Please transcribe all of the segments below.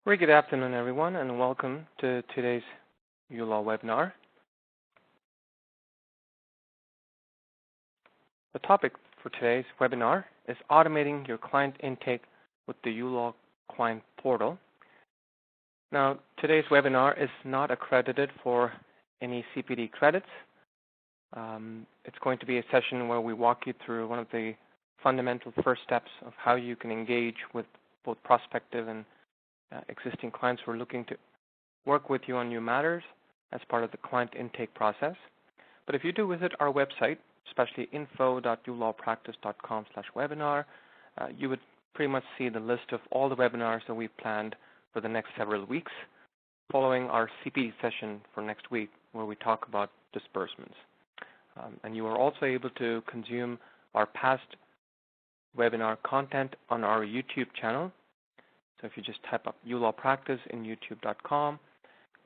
Very good afternoon, everyone, and welcome to today's uLaw webinar. The topic for today's webinar is automating your client intake with the uLaw client portal. Now, today's webinar is not accredited for any CPD credits. It's going to be a session where we walk you through one of the fundamental first steps of how you can engage with both prospective and existing clients who are looking to work with you on new matters as part of the client intake process. But if you do visit our website, especially info.ulawpractice.com/webinar, you would pretty much see the list of all the webinars that we've planned for the next several weeks, following our CPD session for next week, where we talk about disbursements. And you are also able to consume our past webinar content on our YouTube channel. So if you just type up uLaw practice in youtube.com,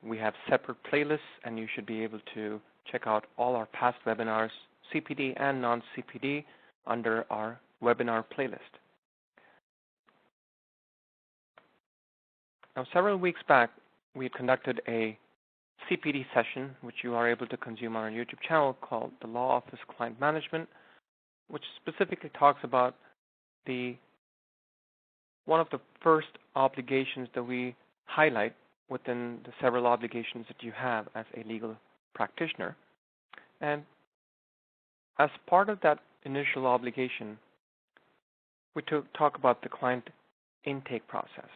we have separate playlists, and you should be able to check out all our past webinars, CPD and non-CPD, under our webinar playlist. Now, several weeks back, we conducted a CPD session, which you are able to consume on our YouTube channel, called the Law Office Client Management, which specifically talks about one of the first obligations that we highlight within the several obligations that you have as a legal practitioner. And as part of that initial obligation, we talk about the client intake process.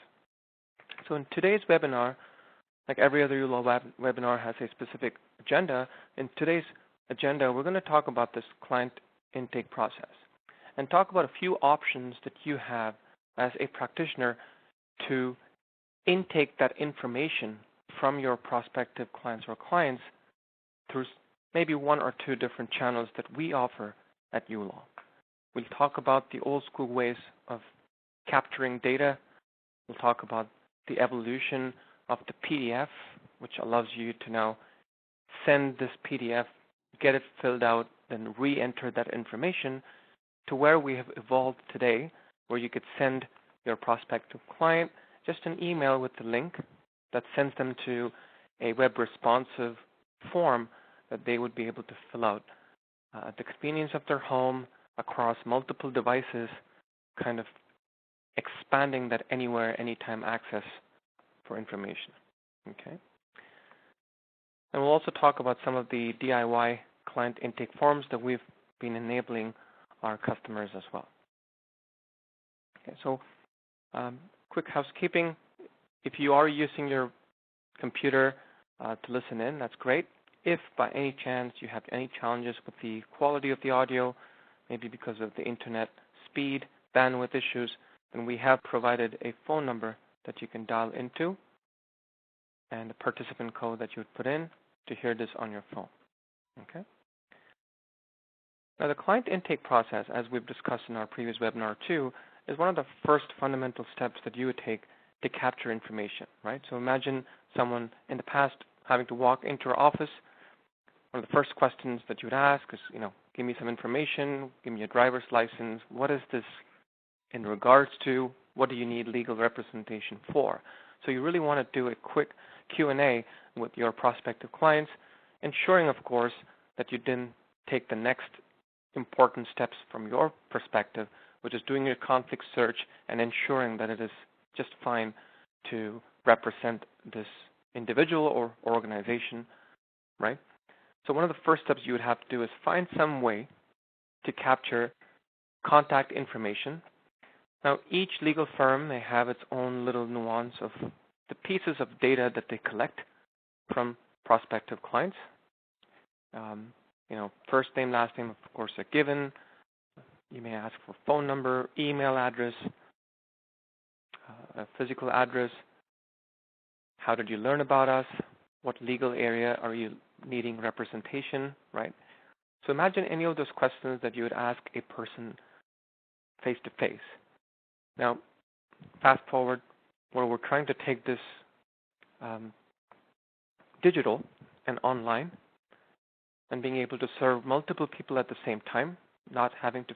So in today's webinar, like every other uLaw webinar has a specific agenda, in today's agenda, we're going to talk about this client intake process and talk about a few options that you have as a practitioner to intake that information from your prospective clients or clients through maybe one or two different channels that we offer at uLaw. We'll talk about the old school ways of capturing data. We'll talk about the evolution of the PDF, which allows you to now send this PDF, get it filled out, then re-enter that information to where we have evolved today, where you could send your prospective client just an email with the link that sends them to a web responsive form that they would be able to fill out at the convenience of their home across multiple devices, kind of expanding that anywhere, anytime access for information. Okay. And we'll also talk about some of the DIY client intake forms that we've been enabling our customers as well. Okay, so quick housekeeping. If you are using your computer to listen in, that's great. If by any chance you have any challenges with the quality of the audio, maybe because of the internet speed, bandwidth issues, then we have provided a phone number that you can dial into and a participant code that you would put in to hear this on your phone. Okay. Now, the client intake process, as we've discussed in our previous webinar too, is one of the first fundamental steps that you would take to capture information, right? So imagine someone in the past having to walk into our office. One of the first questions that you would ask is, give me some information, give me a driver's license. What is this in regards to? What do you need legal representation for? So you really want to do a quick Q&A with your prospective clients, ensuring, of course, that you didn't take the next important steps from your perspective, which is doing your conflict search and ensuring that it is just fine to represent this individual or organization, right? So one of the first steps you would have to do is find some way to capture contact information. Now, each legal firm may have its own little nuance of the pieces of data that they collect from prospective clients. First name, last name, of course, are given. You may ask for phone number, email address, a physical address. How did you learn about us? What legal area are you needing representation, right? So imagine any of those questions that you would ask a person face-to-face. Now, fast forward, where we're trying to take this digital and online and being able to serve multiple people at the same time, not having to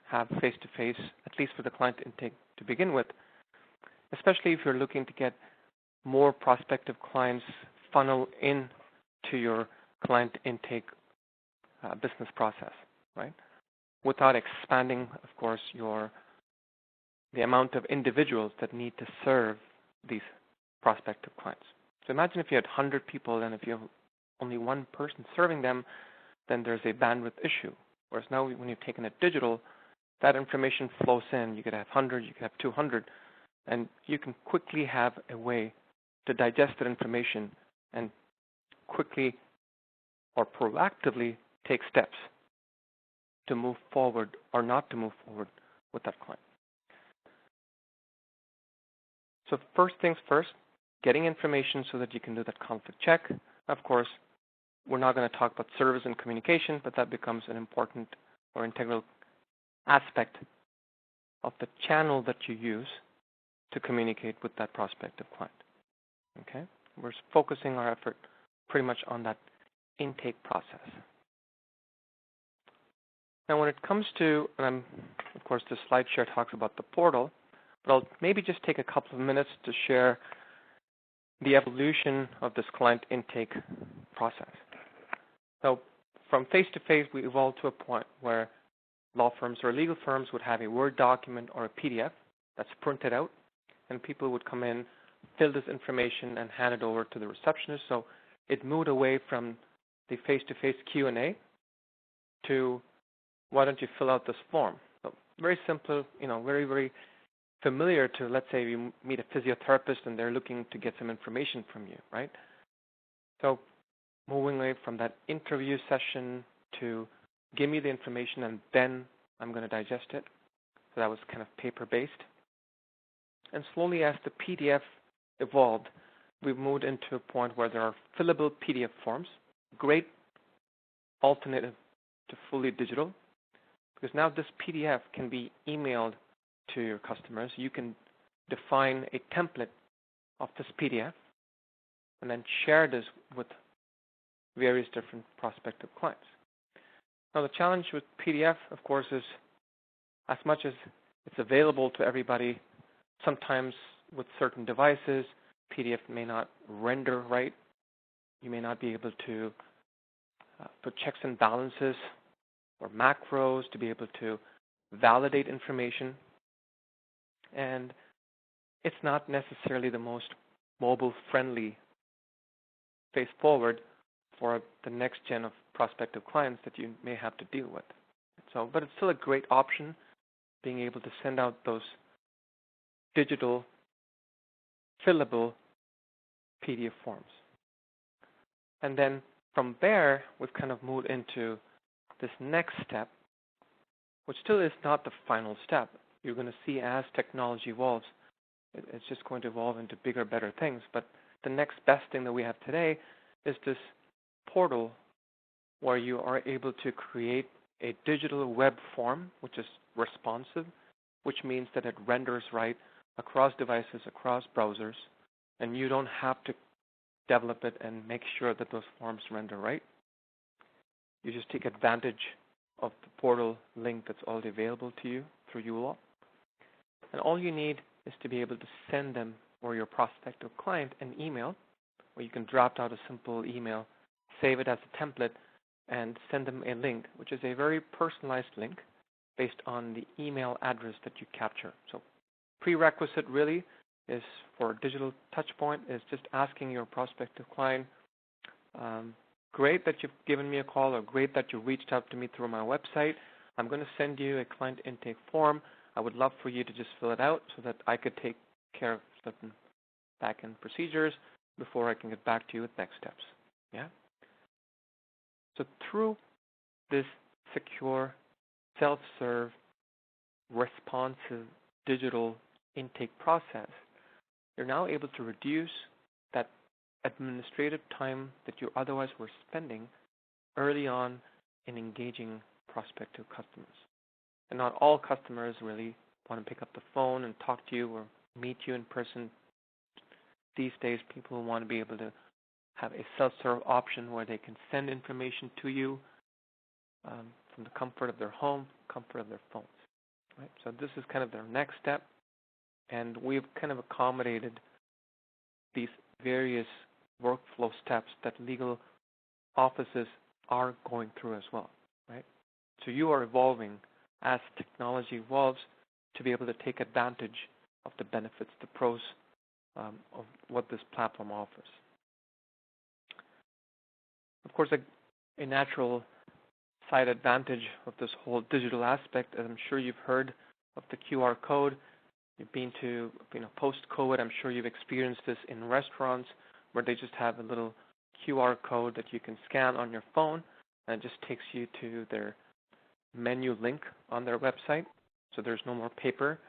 have face-to-face, at least for the client intake to begin with, especially if you're looking to get more prospective clients funnel in to your client intake business process, right? Without expanding, of course, the amount of individuals that need to serve these prospective clients. So imagine if you had 100 people, and if you have only one person serving them, then there's a bandwidth issue. Whereas now when you've taken it digital, that information flows in. You could have 100, you could have 200, and you can quickly have a way to digest that information and quickly or proactively take steps to move forward or not to move forward with that client. So first things first, getting information so that you can do that conflict check. Of course, we're not going to talk about service and communication, but that becomes an important or integral aspect of the channel that you use to communicate with that prospective client. Okay? We're focusing our effort pretty much on that intake process. Now, when it comes to, of course, the slide share talks about the portal, but I'll maybe just take a couple of minutes to share the evolution of this client intake process. So from face-to-face, we evolved to a point where law firms or legal firms would have a Word document or a PDF that's printed out, and people would come in, fill this information, and hand it over to the receptionist. So it moved away from the face-to-face Q&A to, why don't you fill out this form? So very simple, very, very familiar to, let's say you meet a physiotherapist and they're looking to get some information from you, right? So moving away from that interview session to give me the information and then I'm going to digest it. So that was kind of paper-based. And slowly as the PDF evolved, we've moved into a point where there are fillable PDF forms, great alternative to fully digital, because now this PDF can be emailed to your customers. You can define a template of this PDF and then share this with various different prospective clients. Now, the challenge with PDF, of course, is as much as it's available to everybody, sometimes with certain devices, PDF may not render right. You may not be able to put checks and balances or macros to be able to validate information. And it's not necessarily the most mobile-friendly face forward for the next gen of prospective clients that you may have to deal with. So, but it's still a great option, being able to send out those digital, fillable PDF forms. And then from there, we've kind of moved into this next step, which still is not the final step. You're going to see as technology evolves, it's just going to evolve into bigger, better things. But the next best thing that we have today is this portal where you are able to create a digital web form, which is responsive, which means that it renders right across devices, across browsers, and you don't have to develop it and make sure that those forms render right. You just take advantage of the portal link that's already available to you through uLaw. And all you need is to be able to send them or your prospective client an email, where you can draft out a simple email, save it as a template, and send them a link, which is a very personalized link based on the email address that you capture. So prerequisite really is for a digital touch point is just asking your prospective client, great that you've given me a call, or great that you reached out to me through my website. I'm going to send you a client intake form. I would love for you to just fill it out so that I could take care of certain back-end procedures before I can get back to you with next steps. Yeah? So through this secure, self-serve, responsive digital intake process, you're now able to reduce that administrative time that you otherwise were spending early on in engaging prospective customers. And not all customers really want to pick up the phone and talk to you or meet you in person. These days, people want to be able to have a self-serve option where they can send information to you from the comfort of their home, comfort of their phones. Right? So this is kind of their next step, and we've kind of accommodated these various workflow steps that legal offices are going through as well, right? So you are evolving as technology evolves to be able to take advantage of the benefits, the pros of what this platform offers. Of course, a natural side advantage of this whole digital aspect, as I'm sure you've heard of the QR code. You've been to, post-COVID, I'm sure you've experienced this in restaurants where they just have a little QR code that you can scan on your phone, and it just takes you to their menu link on their website. So there's no more paper.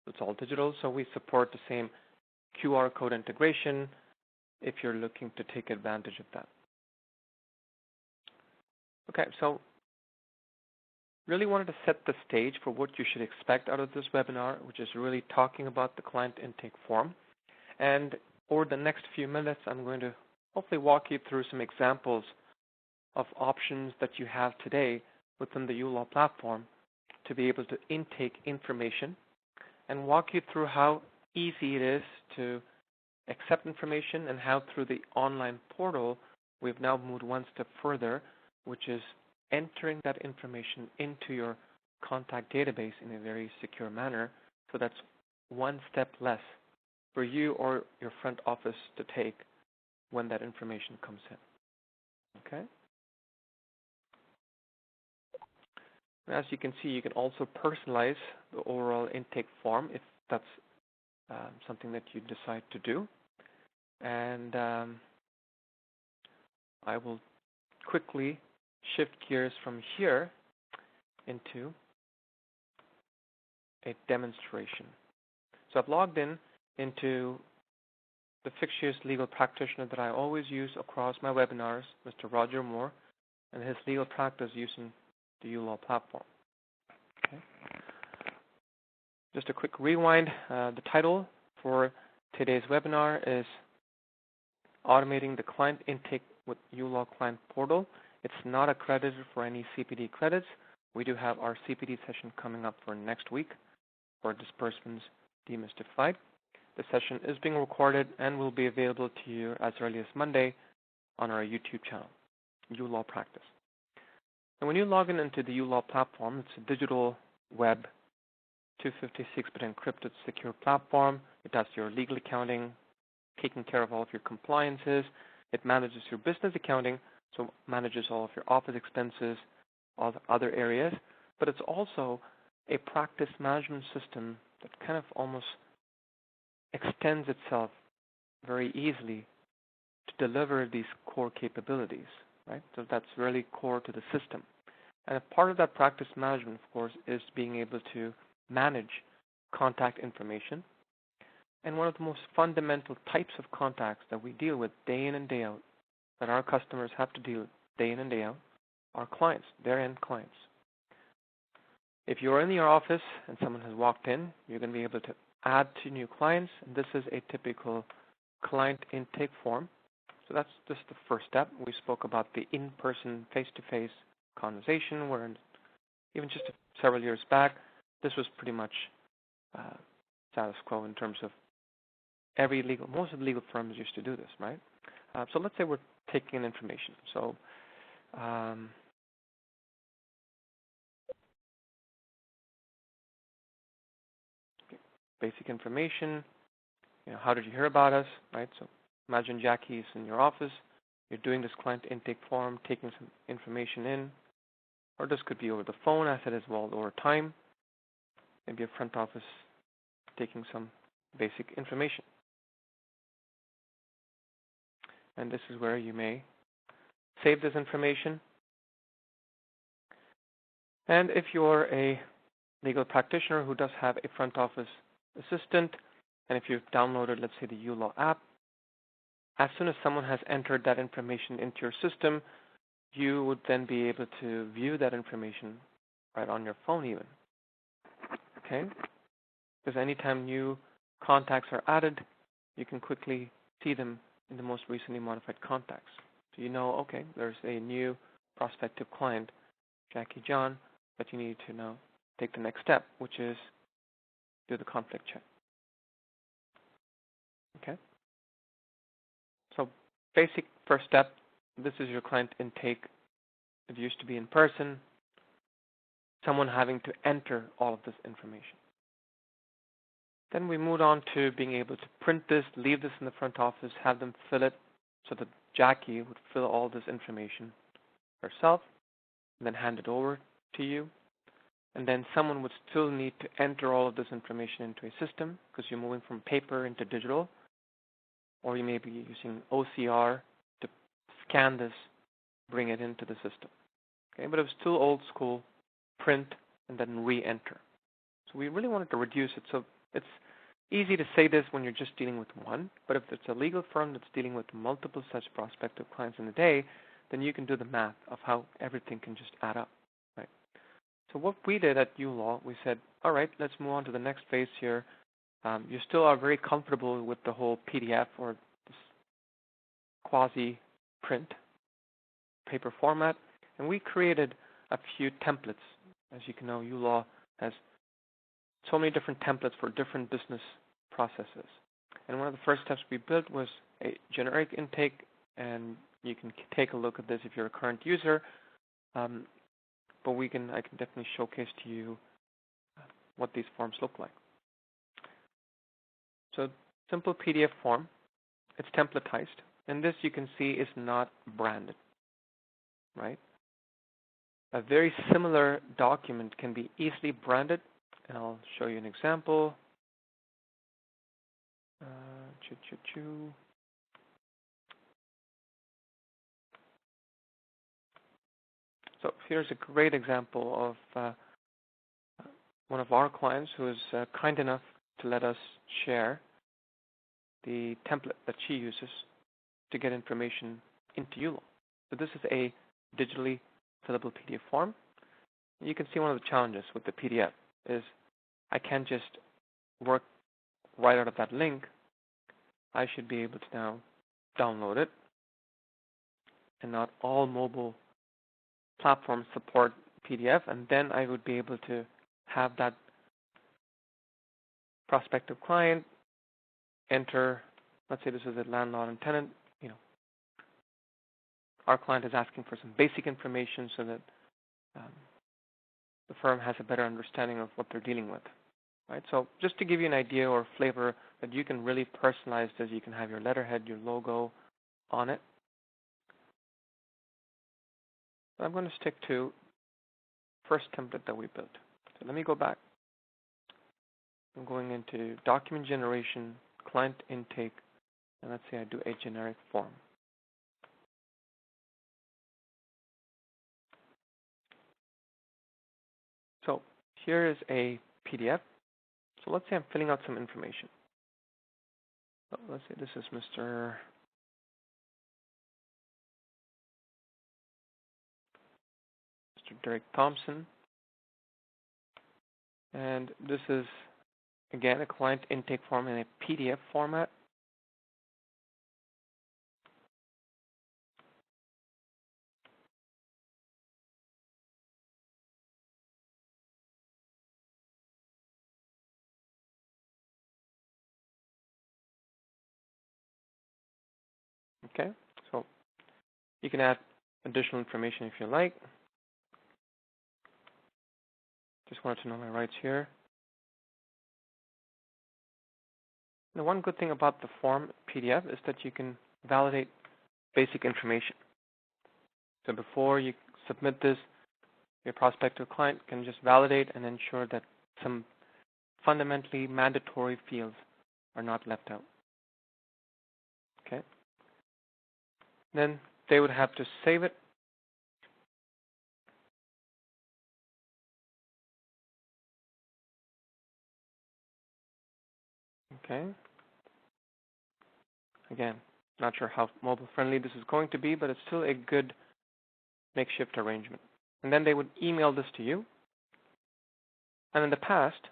It's all digital. So we support the same QR code integration if you're looking to take advantage of that. Okay, so really wanted to set the stage for what you should expect out of this webinar, which is really talking about the client intake form. And over the next few minutes, I'm going to hopefully walk you through some examples of options that you have today within the uLaw platform to be able to intake information and walk you through how easy it is to accept information and how through the online portal we've now moved one step further, which is entering that information into your contact database in a very secure manner. So that's one step less for you or your front office to take when that information comes in. Okay? As you can see, you can also personalize the overall intake form if that's something that you decide to do. And I will quickly shift gears from here into a demonstration. So I've logged into the fictitious legal practitioner that I always use across my webinars, Mr. Roger Moore, and his legal practice using the uLaw platform. Okay. Just a quick rewind. The title for today's webinar is Automating the Client Intake with uLaw Client Portal. It's not accredited for any CPD credits. We do have our CPD session coming up for next week for Disbursements Demystified. The session is being recorded and will be available to you as early as Monday on our YouTube channel, uLawPractice. And when you log into the uLaw platform, it's a digital web 256-bit encrypted secure platform. It does your legal accounting, taking care of all of your compliances. It manages your business accounting, so manages all of your office expenses, all the other areas. But it's also a practice management system that kind of almost extends itself very easily to deliver these core capabilities, right? So that's really core to the system. And a part of that practice management, of course, is being able to manage contact information. And one of the most fundamental types of contacts that we deal with day in and day out, that our customers have to deal with day in and day out, are clients, their end clients. If you're in your office and someone has walked in, you're going to be able to add two new clients, and this is a typical client intake form. So that's just the first step. We spoke about the in-person, face-to-face conversation, where even just several years back, this was pretty much status quo in terms of most of the legal firms used to do this, right? So let's say we're taking in information. So basic information, how did you hear about us, right? So imagine Jackie's in your office, you're doing this client intake form, taking some information in, or this could be over the phone as it is well over time, maybe a front office taking some basic information. And this is where you may save this information. And if you're a legal practitioner who does have a front office assistant, and if you've downloaded, let's say, the uLaw app, as soon as someone has entered that information into your system, you would then be able to view that information right on your phone even. Okay? Because anytime new contacts are added, you can quickly see them in the most recently modified contacts. So you know, okay, there's a new prospective client, Jackie John, but you need to now take the next step, which is do the conflict check. Okay? So basic first step, this is your client intake. It used to be in person, someone having to enter all of this information. Then we moved on to being able to print this, leave this in the front office, have them fill it so that Jackie would fill all this information herself, and then hand it over to you. And then someone would still need to enter all of this information into a system because you're moving from paper into digital, or you may be using OCR to scan this, bring it into the system. Okay, but it was still old school, print and then re-enter. So we really wanted to reduce it. So it's easy to say this when you're just dealing with one, but if it's a legal firm that's dealing with multiple such prospective clients in a day, then you can do the math of how everything can just add up, right? So what we did at uLaw, we said, all right, let's move on to the next phase here. You still are very comfortable with the whole PDF or this quasi-print paper format, and we created a few templates. As you can know, uLaw has so many different templates for different business processes. And one of the first steps we built was a generic intake, and you can take a look at this if you're a current user. But I can definitely showcase to you what these forms look like. So simple PDF form, it's templatized, and this you can see is not branded, right? A very similar document can be easily branded, and I'll show you an example. So here's a great example of one of our clients who is kind enough to let us share the template that she uses to get information into uLaw. So this is a digitally fillable PDF form. You can see one of the challenges with the PDF is I can't just work right out of that link. I should be able to now download it, and not all mobile platforms support PDF, and then I would be able to have that prospective client enter, let's say this is a landlord and tenant, our client is asking for some basic information so that the firm has a better understanding of what they're dealing with, right? So just to give you an idea or flavor that you can really personalize this, you can have your letterhead, your logo on it. I'm going to stick to first template that we built. So let me go back. I'm going into document generation, client intake, and let's say I do a generic form. So here is a PDF. So let's say I'm filling out some information. So let's say this is Mr. Derek Thompson. And this is, again, a client intake form in a PDF format. Okay, so you can add additional information if you like. Just wanted to know my rights here. The one good thing about the form PDF is that you can validate basic information. So before you submit this, your prospective client can just validate and ensure that some fundamentally mandatory fields are not left out. Okay. Then they would have to save it. Okay. Again, not sure how mobile friendly this is going to be, but it's still a good makeshift arrangement. And then they would email this to you. And in the past,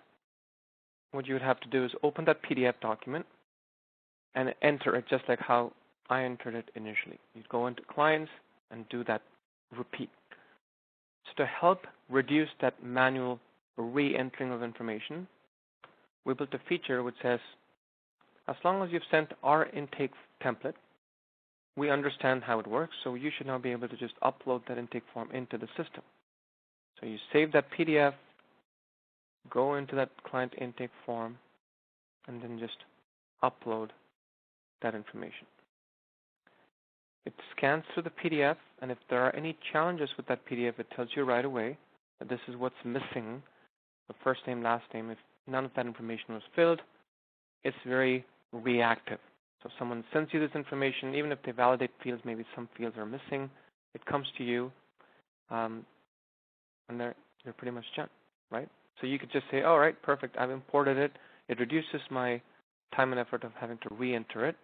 what you would have to do is open that PDF document and enter it just like how I entered it initially. You'd go into clients and do that repeat. So to help reduce that manual re-entering of information, we built a feature which says, as long as you've sent our intake template, we understand how it works, so you should now be able to just upload that intake form into the system. So you save that PDF, go into that client intake form, and then just upload that information. It scans through the PDF, and if there are any challenges with that PDF, it tells you right away that this is what's missing, the first name, last name. If none of that information was filled, it's very reactive. So if someone sends you this information, even if they validate fields, maybe some fields are missing, it comes to you, and you're pretty much done, right? So you could just say, all right, perfect, I've imported it. It reduces my time and effort of having to re-enter it.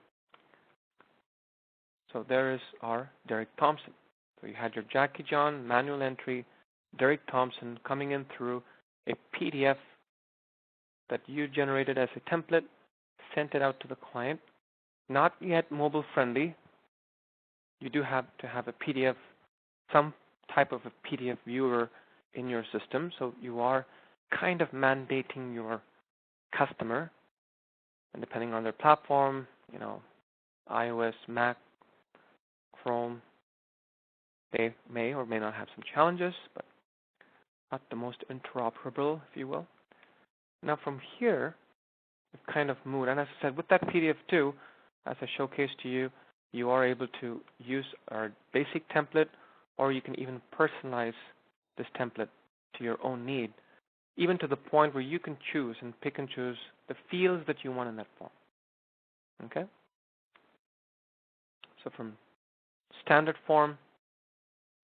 So there is our Derek Thompson. So you had your Jackie John manual entry, Derek Thompson coming in through a PDF that you generated as a template, sent it out to the client. Not yet mobile friendly. You do have to have a PDF, some type of a PDF viewer in your system. So you are kind of mandating your customer, and depending on their platform, iOS, Mac, Chrome, they may or may not have some challenges, but not the most interoperable, if you will. Now from here, we've kind of moved, and as I said, with that PDF too, as I showcased to you, you are able to use our basic template, or you can even personalize this template to your own need, even to the point where you can choose and pick and choose the fields that you want in that form. Okay? So from standard form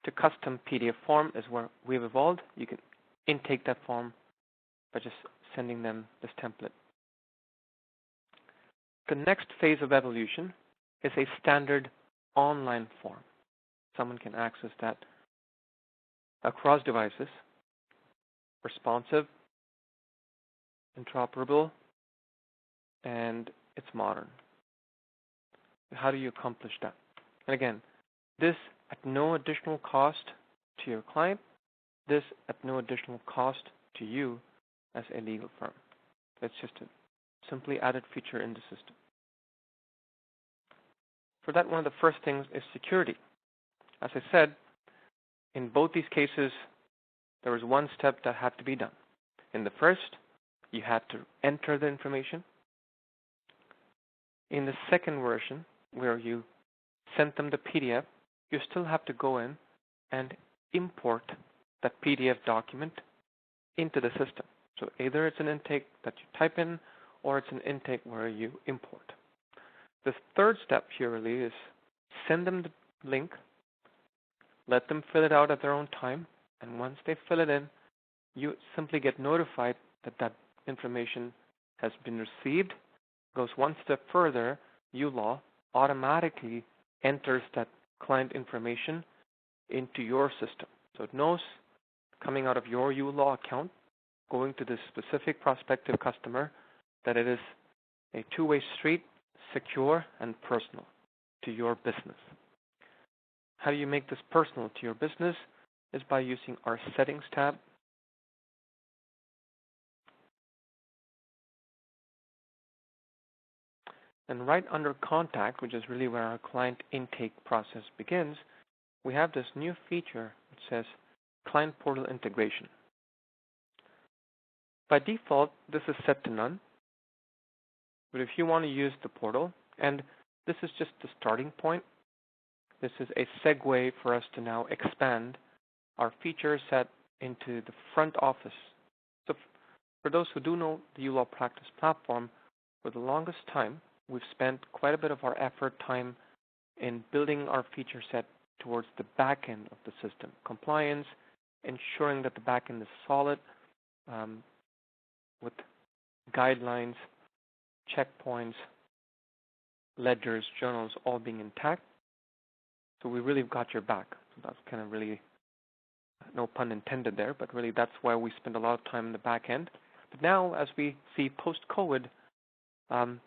to custom PDF form is where we've evolved. You can intake that form by just sending them this template. The next phase of evolution is a standard online form. Someone can access that across devices, responsive, interoperable, and it's modern. How do you accomplish that? And again, this at no additional cost to your client, this at no additional cost to you as a legal firm. It's just a simply added feature in the system. For that, one of the first things is security. As I said, in both these cases, there was one step that had to be done. In the first, you had to enter the information. In the second version, where you sent them the PDF, you still have to go in and import that PDF document into the system. So either it's an intake that you type in, or it's an intake where you import. The third step here really is send them the link, let them fill it out at their own time, and once they fill it in, you simply get notified that that information has been received. Goes one step further, uLaw automatically enters that client information into your system. So it knows, coming out of your uLaw account, going to this specific prospective customer, that it is a two-way street, secure and personal to your business. How do you make this personal to your business? Is by using our Settings tab. And right under Contact, which is really where our client intake process begins, we have this new feature which says Client Portal Integration. By default, this is set to none. But if you want to use the portal, and this is just the starting point, this is a segue for us to now expand our feature set into the front office. So for those who do know the ulawpractice platform, for the longest time, we've spent quite a bit of our effort, time in building our feature set towards the back end of the system. Compliance, ensuring that the back end is solid, with guidelines, checkpoints, ledgers, journals, all being intact. So we really got your back. So that's kind of really, no pun intended there, but really that's why we spend a lot of time in the back end. But now, as we see post-COVID, some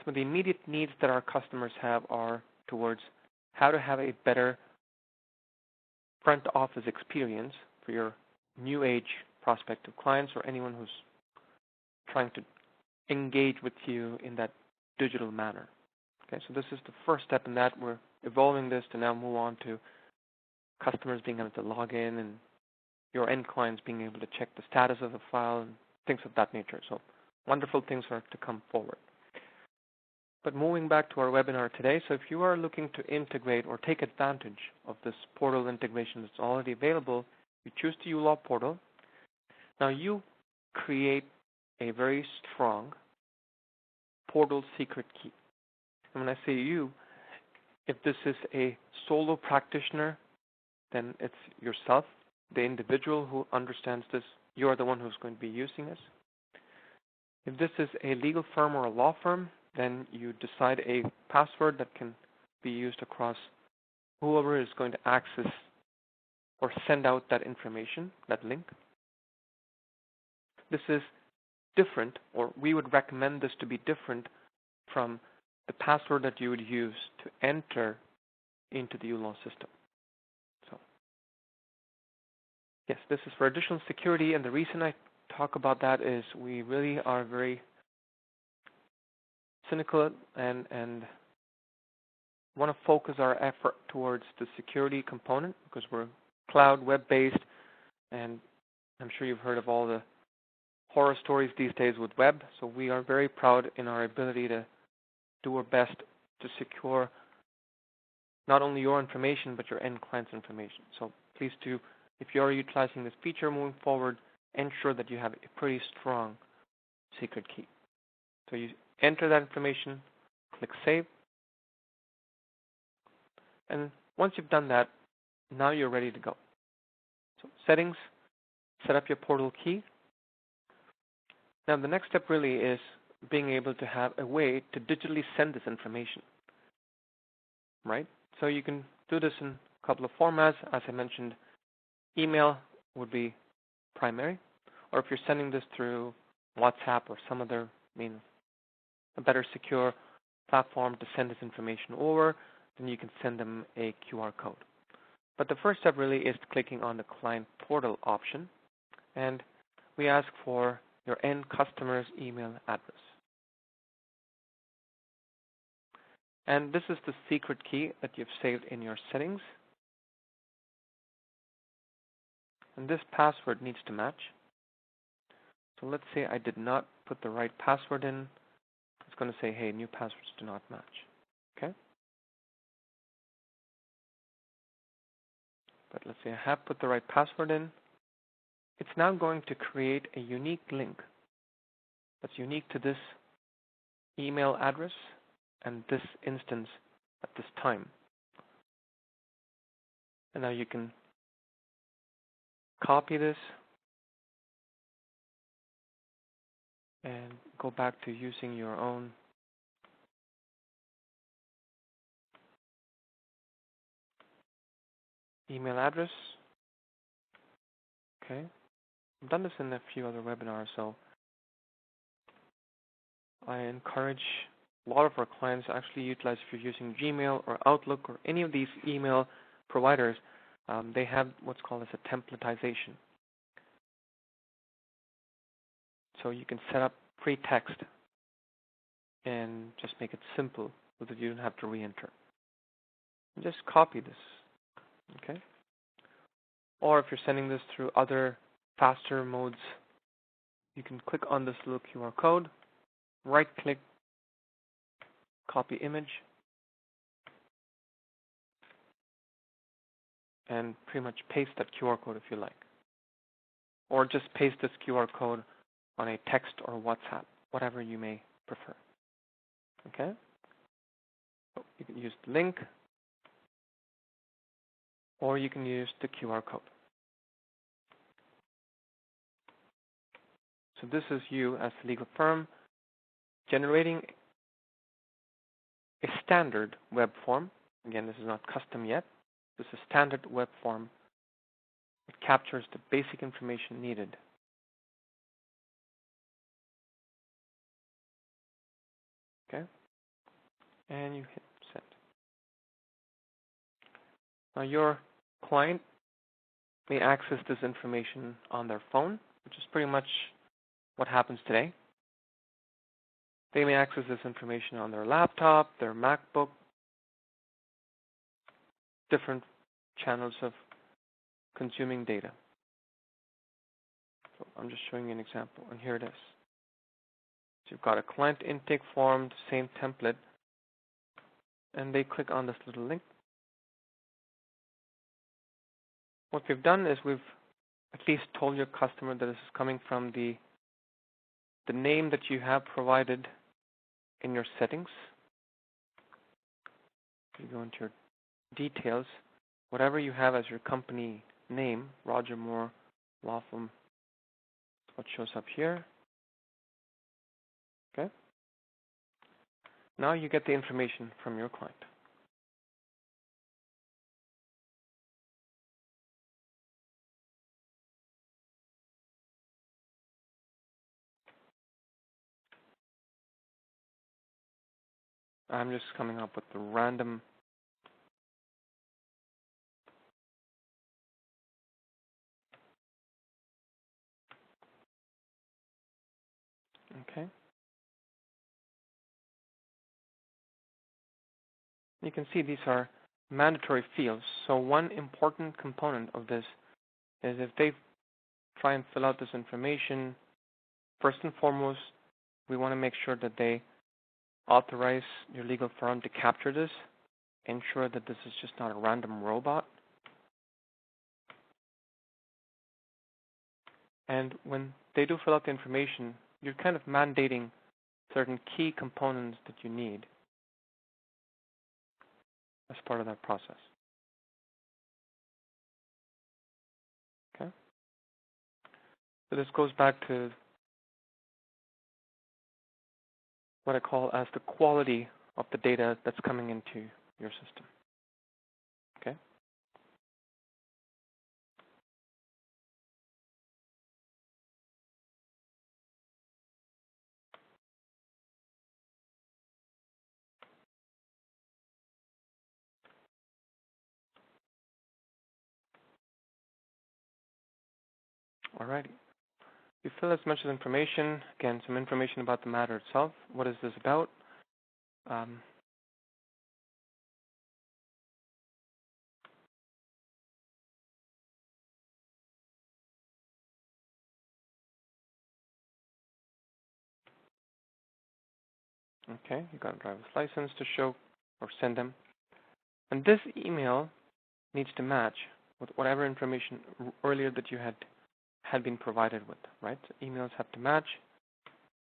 of the immediate needs that our customers have are towards how to have a better front office experience for your new age prospective clients or anyone who's trying to engage with you in that digital manner. Okay, so this is the first step in that. We're evolving this to now move on to customers being able to log in and your end clients being able to check the status of the file and things of that nature. So wonderful things are to come forward. But moving back to our webinar today, so if you are looking to integrate or take advantage of this portal integration that's already available, you choose the uLaw portal. Now you create a very strong portal secret key. And when I say you, if this is a solo practitioner, then it's yourself, the individual who understands this. You're the one who's going to be using this. If this is a legal firm or a law firm, then you decide a password that can be used across whoever is going to access or send out that information, that link. This is different, or we would recommend this to be different from the password that you would use to enter into the uLaw system. So, yes, this is for additional security, and the reason I talk about that is we really are very cynical and want to focus our effort towards the security component because we're cloud, web-based, and I'm sure you've heard of all the horror stories these days with web. So we are very proud in our ability to do our best to secure not only your information, but your end client's information. So please do, if you are utilizing this feature moving forward, ensure that you have a pretty strong secret key. So you enter that information, click Save, and once you've done that, now you're ready to go. So settings, set up your portal key. Now the next step really is being able to have a way to digitally send this information, right? So you can do this in a couple of formats. As I mentioned, email would be primary, or if you're sending this through WhatsApp or some other means, a better secure platform to send this information over, then you can send them a QR code. But the first step really is clicking on the client portal option, and we ask for your end customer's email address. And this is the secret key that you've saved in your settings. And this password needs to match. So let's say I did not put the right password in. It's going to say, hey, new passwords do not match. Okay? But let's say I have put the right password in. It's now going to create a unique link that's unique to this email address and this instance at this time. And now you can copy this and go back to using your own email address. Okay. I've done this in a few other webinars, so I encourage a lot of our clients to actually utilize, if you're using Gmail or Outlook or any of these email providers, they have what's called as a templatization. So you can set up free text and just make it simple so that you don't have to re-enter. And just copy this, okay? Or if you're sending this through other faster modes, you can click on this little QR code, right-click, copy image, and pretty much paste that QR code if you like. Or just paste this QR code on a text or WhatsApp, whatever you may prefer. Okay? So you can use the link, or you can use the QR code. So this is you as a legal firm generating a standard web form. Again, this is not custom yet. This is a standard web form. It captures the basic information needed. Okay? And you hit send. Now your client may access this information on their phone, which is pretty much what happens today. They may access this information on their laptop, their MacBook, different channels of consuming data. So I'm just showing you an example, and here it is. So you've got a client intake form, the same template, and they click on this little link. What we've done is we've at least told your customer that this is coming from the name that you have provided in your settings. You go into your details, whatever you have as your company name, Roger Moore Law Firm, what shows up here. Okay. Now you get the information from your client. I'm just coming up with the random okay. You can see these are mandatory fields. So one important component of this is if they try and fill out this information, first and foremost, we want to make sure that they authorize your legal firm to capture this, ensure that this is just not a random robot. And when they do fill out the information, you're kind of mandating certain key components that you need as part of that process. Okay? So this goes back to what I call as the quality of the data that's coming into your system. Okay? Alrighty. You fill as much as information, again, some information about the matter itself. What is this about? Okay, you got a driver's license to show or send them. And this email needs to match with whatever information earlier that you had been provided with, right? So emails have to match.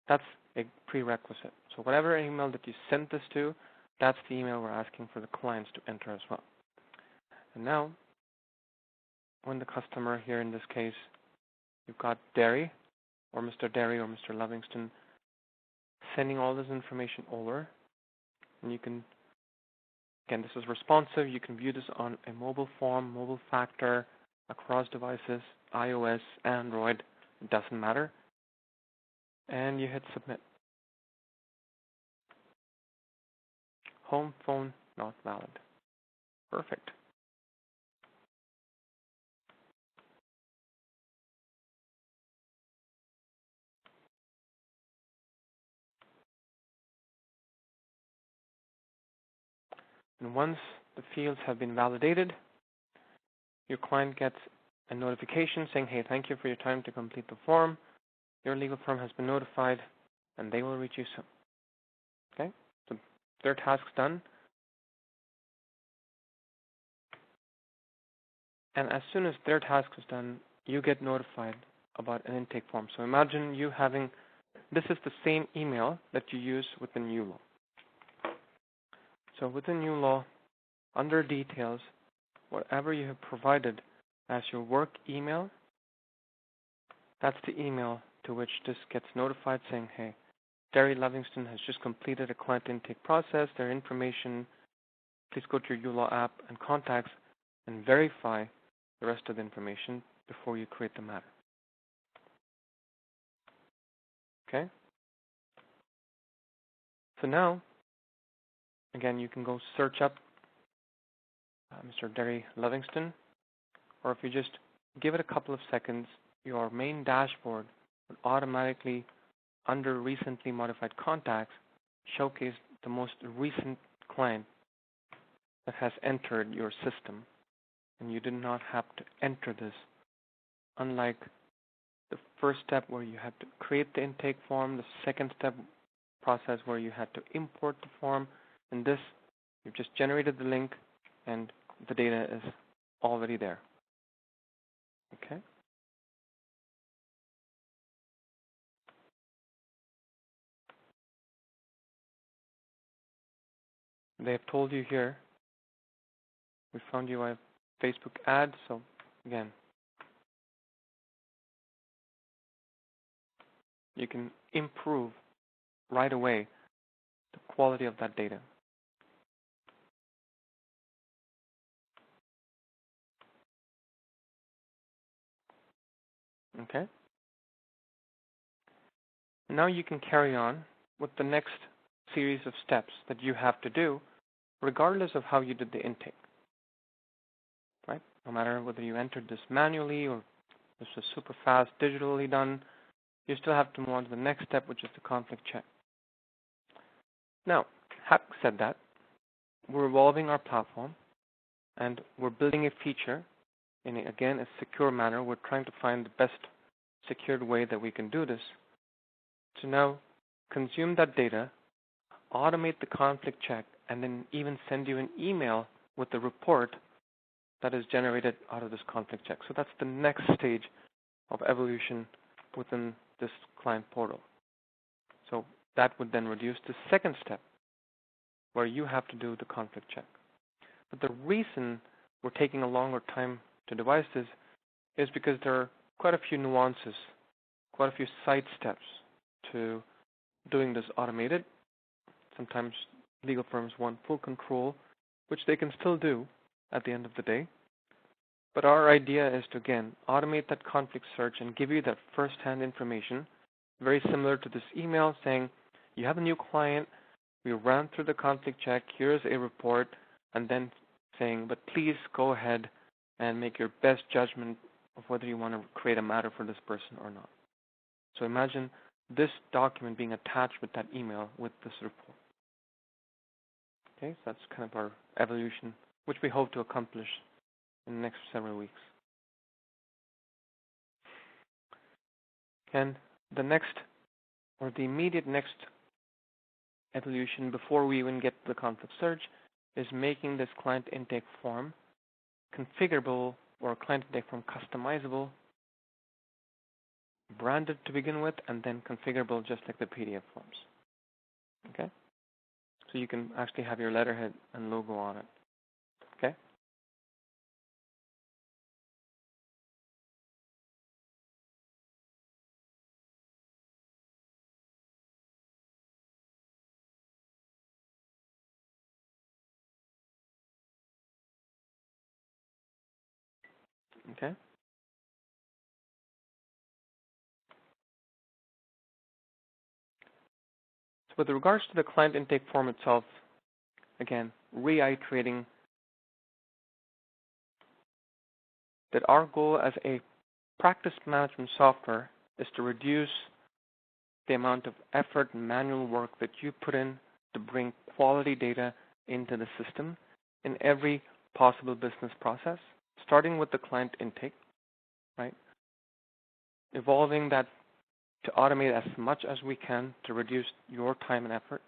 That's a prerequisite. So whatever email that you sent this to, that's the email we're asking for the clients to enter as well. And now, when the customer here in this case, you've got Derry, or Mr. Derry or Mr. Livingston, sending all this information over, and you can, again, this is responsive. You can view this on a mobile form, mobile factor, across devices, iOS, Android, it doesn't matter. And you hit submit. Home phone not valid. Perfect. And once the fields have been validated, your client gets a notification saying, hey, thank you for your time to complete the form. Your legal firm has been notified, and they will reach you soon. Okay? So their task's done. And as soon as their task is done, you get notified about an intake form. So imagine you having, this is the same email that you use within uLaw. So within uLaw, under details, whatever you have provided as your work email, that's the email to which this gets notified saying, hey, Derry Livingston has just completed a client intake process. Their information, please go to your uLaw app and contacts and verify the rest of the information before you create the matter. Okay? So now, again, you can go search up Mr. Derry Livingston, or if you just give it a couple of seconds, your main dashboard would automatically, under recently modified contacts, showcase the most recent client that has entered your system, and you did not have to enter this, unlike the first step where you had to create the intake form, the second step process where you had to import the form, and this, you've just generated the link and the data is already there. Okay? They have told you here, we found you a Facebook ad, so again, you can improve right away the quality of that data. Okay? Now you can carry on with the next series of steps that you have to do, regardless of how you did the intake. Right? No matter whether you entered this manually or this was super fast digitally done, you still have to move on to the next step, which is the conflict check. Now, having said that, we're evolving our platform and we're building a feature in, again, a secure manner. We're trying to find the best secured way that we can do this to now consume that data, automate the conflict check, and then even send you an email with the report that is generated out of this conflict check. So that's the next stage of evolution within this client portal. So that would then reduce the second step where you have to do the conflict check. But the reason we're taking a longer time to devise this is because there are quite a few nuances, quite a few side steps to doing this automated. Sometimes legal firms want full control, which they can still do at the end of the day. But our idea is to, again, automate that conflict search and give you that first-hand information, very similar to this email saying, you have a new client, we ran through the conflict check, here's a report, and then saying, but please go ahead and make your best judgment of whether you want to create a matter for this person or not. So imagine this document being attached with that email with this report. Okay, so that's kind of our evolution, which we hope to accomplish in the next several weeks. And the next, or the immediate next evolution before we even get to the conflict search is making this client intake form configurable, or client intake form customizable, branded to begin with, and then configurable just like the PDF forms. Okay? So you can actually have your letterhead and logo on it. Okay? Okay? So with regards to the client intake form itself, again, reiterating that our goal as a practice management software is to reduce the amount of effort and manual work that you put in to bring quality data into the system in every possible business process, starting with the client intake, right? Evolving that to automate as much as we can to reduce your time and effort,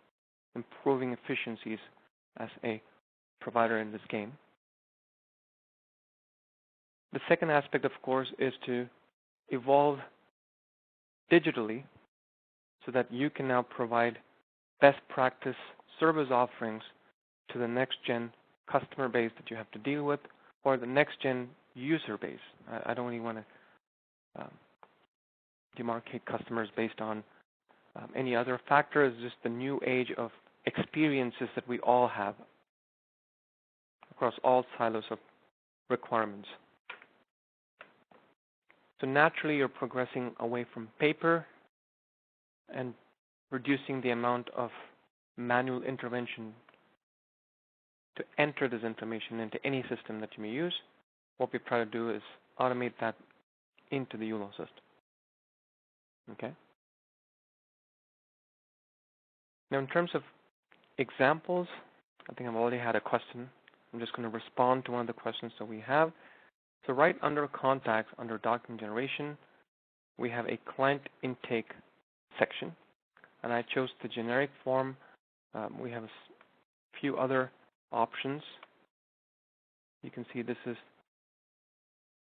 improving efficiencies as a provider in this game. The second aspect, of course, is to evolve digitally so that you can now provide best practice service offerings to the next-gen customer base that you have to deal with, or the next-gen user base. I don't really want to demarcate customers based on any other factor. It's just the new age of experiences that we all have across all silos of requirements. So naturally, you're progressing away from paper and reducing the amount of manual intervention to enter this information into any system that you may use. What we try to do is automate that into the uLaw system. Okay? Now, in terms of examples, I think I've already had a question. I'm just going to respond to one of the questions that we have. So right under contacts, under document generation, we have a client intake section, and I chose the generic form. We have a few other options. You can see this is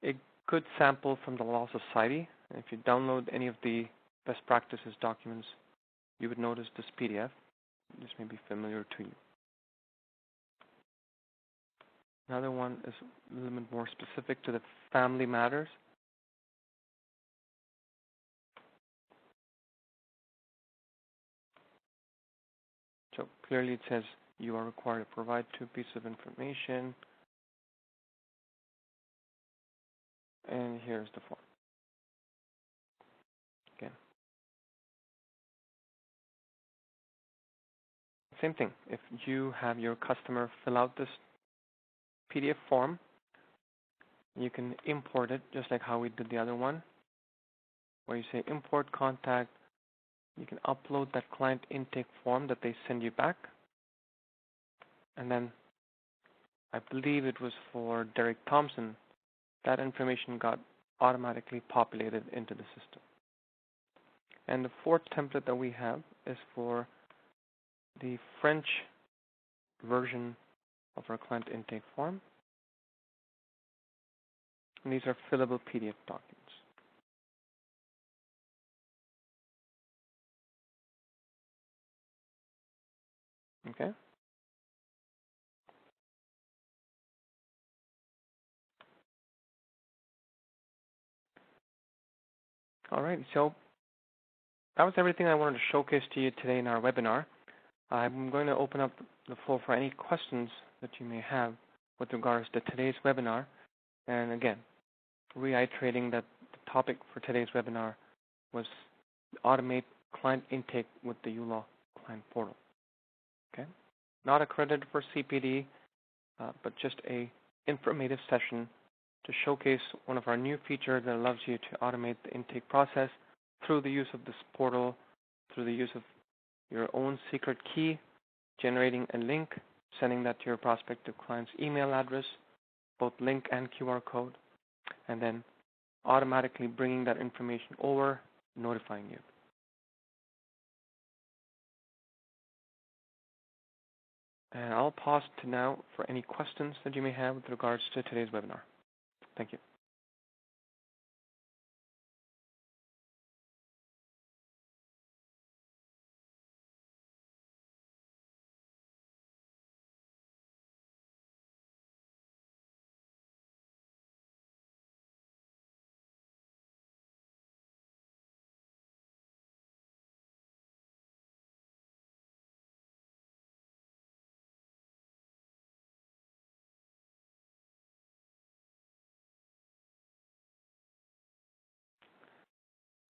a good sample from the Law Society. And if you download any of the best practices documents, you would notice this PDF. This may be familiar to you. Another one is a little bit more specific to the family matters. So clearly it says you are required to provide 2 pieces of information. And here's the form. Again. Same thing. If you have your customer fill out this PDF form, you can import it just like how we did the other one, where you say import contact. You can upload that client intake form that they send you back. And then I believe it was for Derek Thompson, that information got automatically populated into the system. And the 4th template that we have is for the French version of our client intake form. And these are fillable PDF documents. Okay? All right, so that was everything I wanted to showcase to you today in our webinar. I'm going to open up the floor for any questions that you may have with regards to today's webinar. And again, reiterating that the topic for today's webinar was automate client intake with the uLaw client portal. Okay? Not accredited for CPD, but just a informative session to showcase one of our new features that allows you to automate the intake process through the use of this portal, through the use of your own secret key, generating a link, sending that to your prospective client's email address, both link and QR code, and then automatically bringing that information over, notifying you. And I'll pause to now for any questions that you may have with regards to today's webinar. Thank you.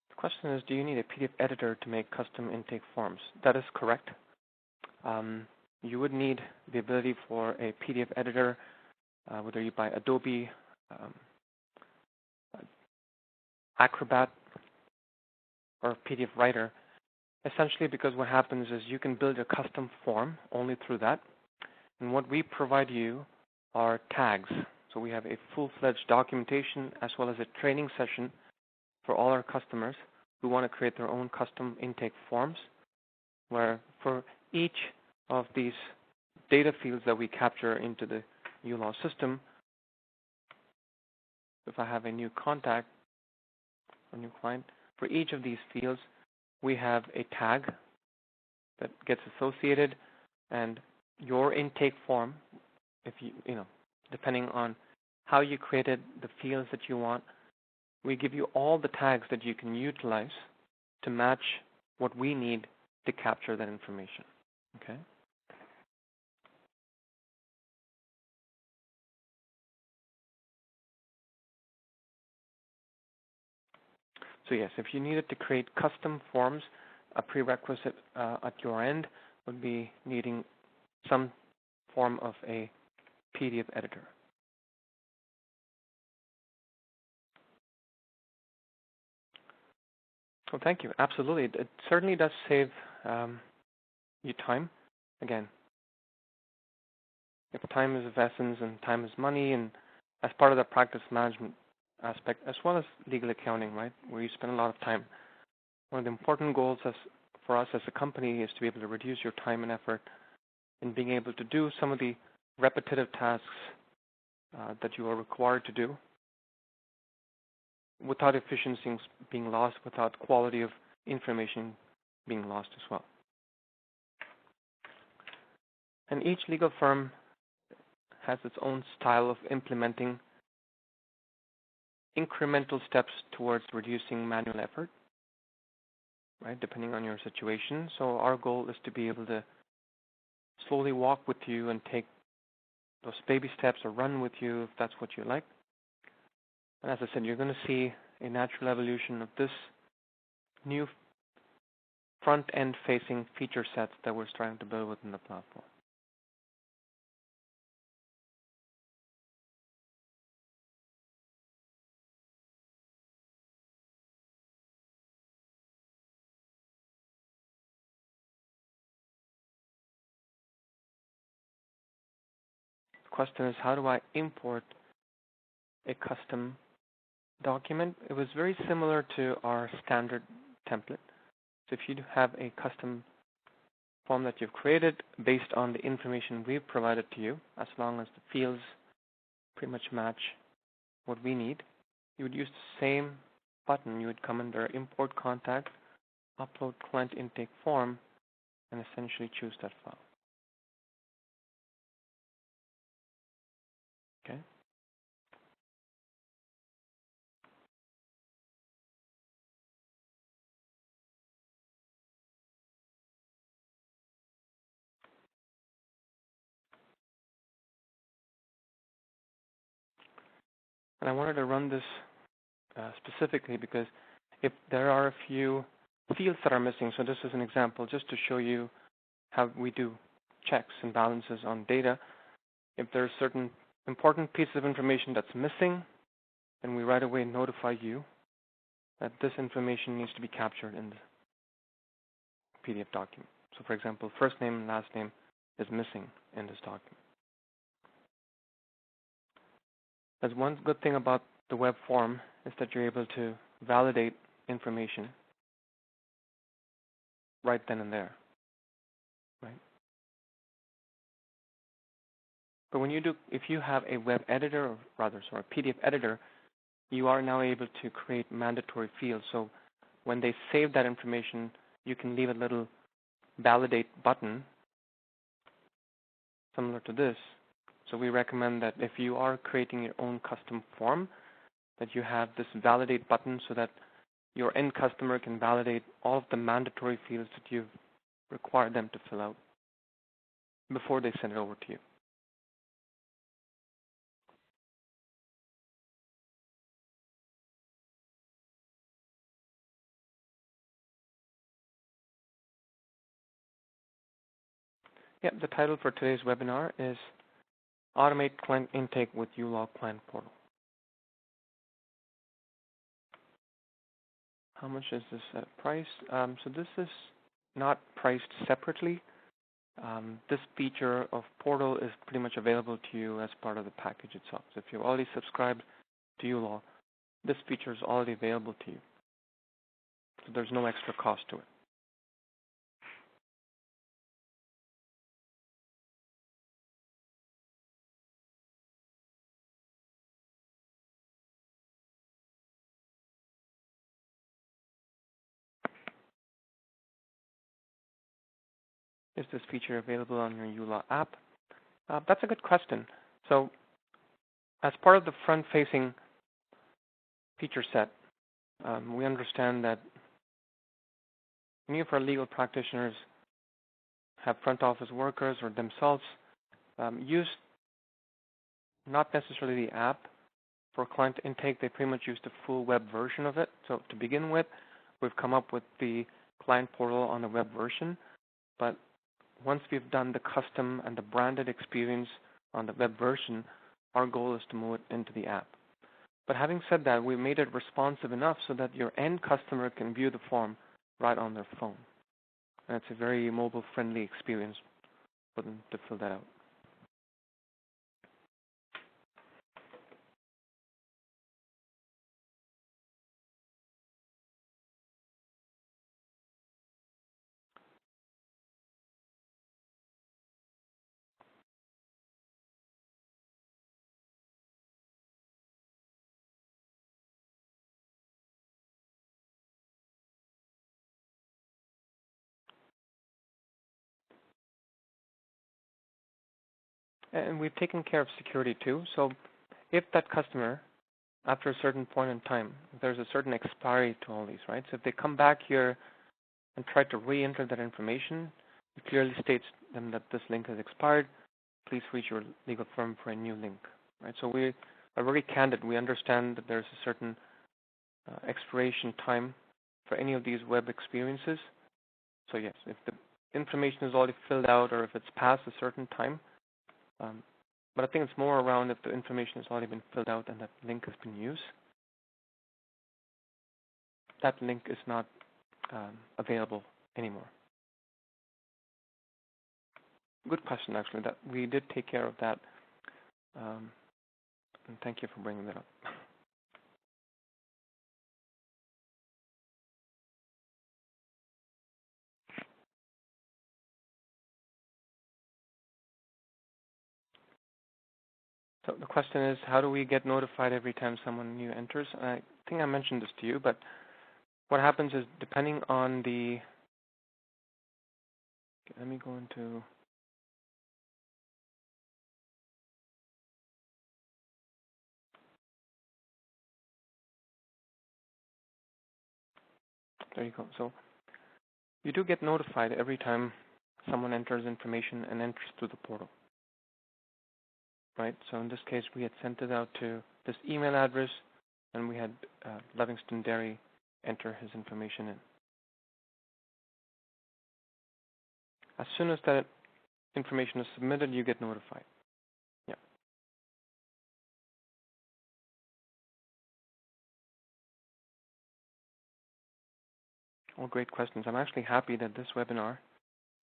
The question is, do you need a PDF editor to make custom intake forms? That is correct. You would need the ability for a PDF editor, whether you buy Adobe, Acrobat, or PDF Writer, essentially because what happens is you can build a custom form only through that. And what we provide you are tags. So we have a full-fledged documentation as well as a training session for all our customers who want to create their own custom intake forms, where for each of these data fields that we capture into the uLaw system, if I have a new contact or new client, for each of these fields, we have a tag that gets associated, and your intake form, if depending on how you created the fields that you want, we give you all the tags that you can utilize to match what we need to capture that information. Okay? So yes, if you needed to create custom forms, a prerequisite at your end would be needing some form of a PDF editor. Well, thank you. Absolutely. It certainly does save you time. Again, if time is of essence and time is money, and as part of the practice management aspect, as well as legal accounting, right, where you spend a lot of time, one of the important goals for us as a company is to be able to reduce your time and effort in being able to do some of the repetitive tasks that you are required to do without efficiencies being lost, without quality of information being lost as well. And each legal firm has its own style of implementing incremental steps towards reducing manual effort, right, depending on your situation. So our goal is to be able to slowly walk with you and take those baby steps or run with you if that's what you like. And as I said, you're going to see a natural evolution of this new front-end facing feature sets that we're starting to build within the platform. The question is, how do I import a custom document? It was very similar to our standard template. So if you have a custom form that you've created based on the information we've provided to you, as long as the fields pretty much match what we need, you would use the same button. You would come under Import Contact, Upload Client Intake Form, and essentially choose that file. Okay. And I wanted to run this specifically because if there are a few fields that are missing, so this is an example just to show you how we do checks and balances on data. If there's certain important pieces of information that's missing, then we right away notify you that this information needs to be captured in the PDF document. So for example, first name and last name is missing in this document. That's one good thing about the web form is that you're able to validate information right then and there, right? But when you do, if you have a web editor, or rather, sorry, PDF editor, you are now able to create mandatory fields. So when they save that information, you can leave a little validate button similar to this. So we recommend that if you are creating your own custom form, that you have this validate button so that your end customer can validate all of the mandatory fields that you've required them to fill out before they send it over to you. Yeah, the title for today's webinar is Automate Client Intake with uLaw Client Portal. How much is this price? So this is not priced separately. This feature of Portal is pretty much available to you as part of the package itself. So if you've already subscribed to uLaw, this feature is already available to you. So there's no extra cost to it. Is this feature available on your uLaw app? That's a good question. So as part of the front-facing feature set, we understand that many of our legal practitioners have front office workers or themselves use not necessarily the app for client intake. They pretty much use the full web version of it. So to begin with, we've come up with the client portal on the web version. But once we've done the custom and the branded experience on the web version, our goal is to move it into the app. But having said that, we made it responsive enough so that your end customer can view the form right on their phone. And it's a very mobile-friendly experience for them to fill that out. And we've taken care of security too. So if that customer, after a certain point in time, there's a certain expiry to all these, right? So if they come back here and try to re-enter that information, it clearly states them that this link has expired. Please reach your legal firm for a new link, right? So we are very candid. We understand that there's a certain expiration time for any of these web experiences. So yes, if the information is already filled out or if it's past a certain time, but I think it's more around if the information has already been filled out and that link has been used, that link is not available anymore. Good question, actually. That we did take care of that, and thank you for bringing that up. So the question is, how do we get notified every time someone new enters? I think I mentioned this to you, but what happens is depending on the, let me go into, there you go. So you do get notified every time someone enters information and enters through the portal, right? So in this case, we had sent it out to this email address, and we had Livingston Dairy enter his information in. As soon as that information is submitted, you get notified. Yeah. All great questions. I'm actually happy that this webinar,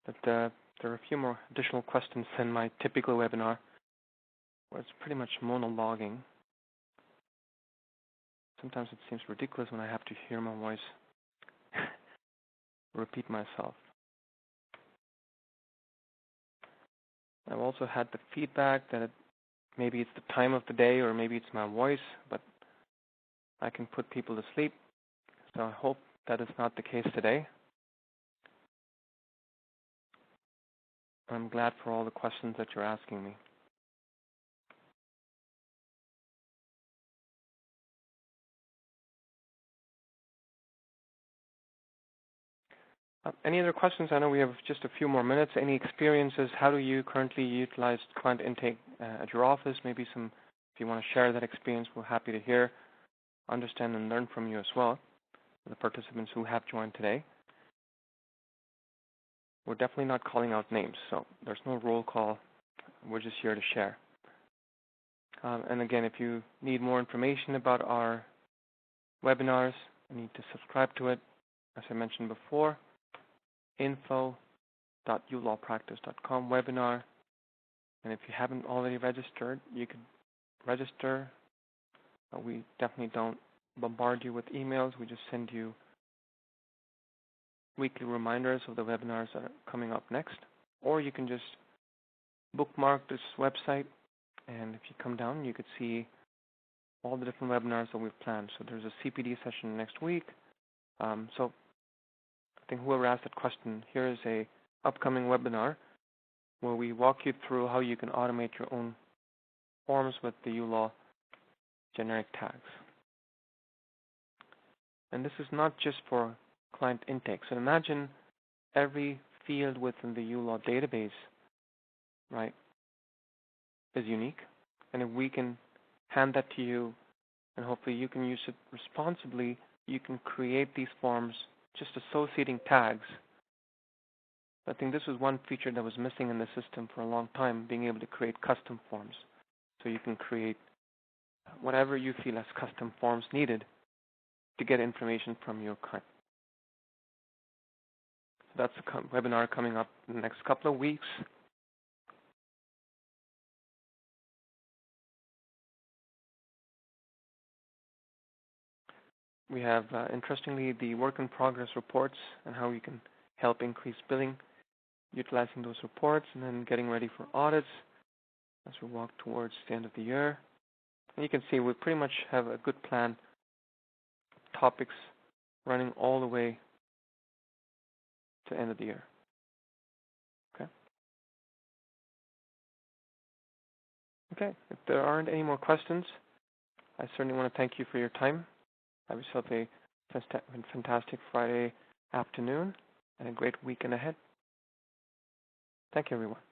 that there are a few more additional questions than my typical webinar, where it's pretty much monologuing. Sometimes it seems ridiculous when I have to hear my voice repeat myself. I've also had the feedback that maybe it's the time of the day or maybe it's my voice, but I can put people to sleep. So I hope that is not the case today. I'm glad for all the questions that you're asking me. Any other questions? I know we have just a few more minutes. Any experiences? How do you currently utilize client intake at your office? Maybe some, if you want to share that experience, we're happy to hear, understand, and learn from you as well, the participants who have joined today. We're definitely not calling out names, so there's no roll call. We're just here to share. And again, if you need more information about our webinars, you need to subscribe to it. As I mentioned before, info.ulawpractice.com webinar. And if you haven't already registered, you could register. We definitely don't bombard you with emails. We just send you weekly reminders of the webinars that are coming up next. Or you can just bookmark this website, and if you come down, you could see all the different webinars that we've planned. So there's a CPD session next week. So I think whoever asked that question, here is a upcoming webinar where we walk you through how you can automate your own forms with the uLaw generic tags. And this is not just for client intake. So imagine every field within the uLaw database, right, is unique. And if we can hand that to you and hopefully you can use it responsibly, you can create these forms just associating tags. I think this was one feature that was missing in the system for a long time, being able to create custom forms. So you can create whatever you feel as custom forms needed to get information from your client. that's a webinar coming up in the next couple of weeks. We have, interestingly, the work in progress reports and how you can help increase billing, utilizing those reports, and then getting ready for audits as we walk towards the end of the year. And you can see we pretty much have a good plan, topics running all the way to the end of the year. Okay. Okay. If there aren't any more questions, I certainly want to thank you for your time. Have yourself a fantastic Friday afternoon and a great weekend ahead. Thank you, everyone.